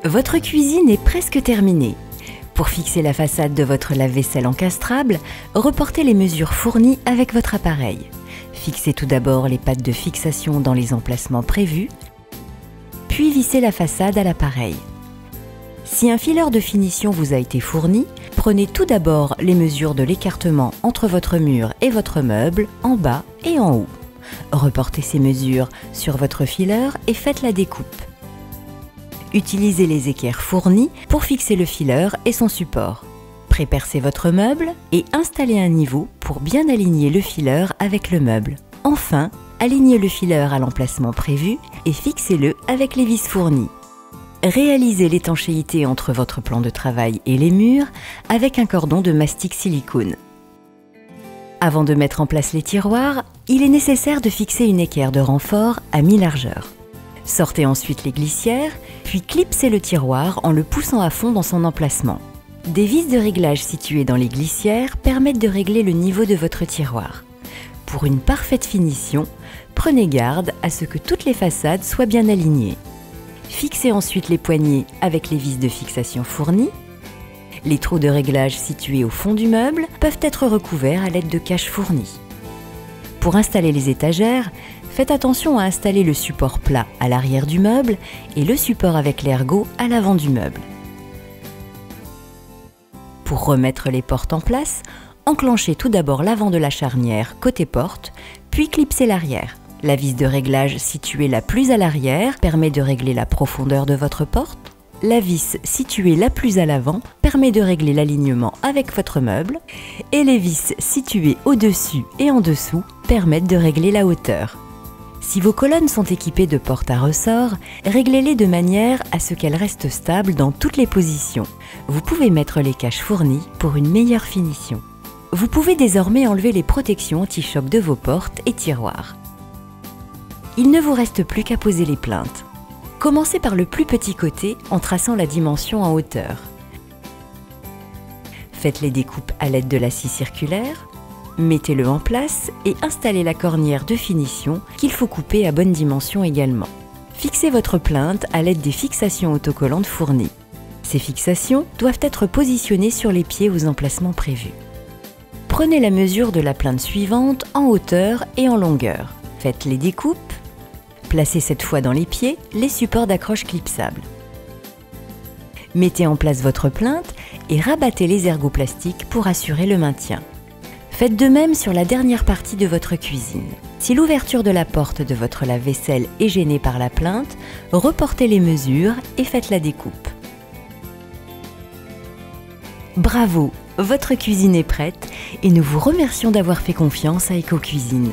Votre cuisine est presque terminée. Pour fixer la façade de votre lave-vaisselle encastrable, reportez les mesures fournies avec votre appareil. Fixez tout d'abord les pattes de fixation dans les emplacements prévus, puis vissez la façade à l'appareil. Si un fileur de finition vous a été fourni, prenez tout d'abord les mesures de l'écartement entre votre mur et votre meuble, en bas et en haut. Reportez ces mesures sur votre fileur et faites la découpe. Utilisez les équerres fournies pour fixer le fileur et son support. Prépercez votre meuble et installez un niveau pour bien aligner le fileur avec le meuble. Enfin, alignez le fileur à l'emplacement prévu et fixez-le avec les vis fournies. Réalisez l'étanchéité entre votre plan de travail et les murs avec un cordon de mastic silicone. Avant de mettre en place les tiroirs, il est nécessaire de fixer une équerre de renfort à mi-largeur. Sortez ensuite les glissières, puis clipsez le tiroir en le poussant à fond dans son emplacement. Des vis de réglage situées dans les glissières permettent de régler le niveau de votre tiroir. Pour une parfaite finition, prenez garde à ce que toutes les façades soient bien alignées. Fixez ensuite les poignées avec les vis de fixation fournies. Les trous de réglage situés au fond du meuble peuvent être recouverts à l'aide de caches fournies. Pour installer les étagères, faites attention à installer le support plat à l'arrière du meuble et le support avec l'ergot à l'avant du meuble. Pour remettre les portes en place, enclenchez tout d'abord l'avant de la charnière côté porte, puis clipsez l'arrière. La vis de réglage située la plus à l'arrière permet de régler la profondeur de votre porte. La vis située la plus à l'avant permet de régler l'alignement avec votre meuble. Et les vis situées au-dessus et en dessous permettent de régler la hauteur. Si vos colonnes sont équipées de portes à ressort, réglez-les de manière à ce qu'elles restent stables dans toutes les positions. Vous pouvez mettre les caches fournies pour une meilleure finition. Vous pouvez désormais enlever les protections anti-choc de vos portes et tiroirs. Il ne vous reste plus qu'à poser les plinthes. Commencez par le plus petit côté en traçant la dimension en hauteur. Faites les découpes à l'aide de la scie circulaire. Mettez-le en place et installez la cornière de finition qu'il faut couper à bonne dimension également. Fixez votre plinthe à l'aide des fixations autocollantes fournies. Ces fixations doivent être positionnées sur les pieds aux emplacements prévus. Prenez la mesure de la plinthe suivante en hauteur et en longueur. Faites les découpes. Placez cette fois dans les pieds les supports d'accroche clipsables. Mettez en place votre plinthe et rabattez les ergots plastiques pour assurer le maintien. Faites de même sur la dernière partie de votre cuisine. Si l'ouverture de la porte de votre lave-vaisselle est gênée par la plinthe, reportez les mesures et faites la découpe. Bravo, votre cuisine est prête et nous vous remercions d'avoir fait confiance à Eco Cuisine.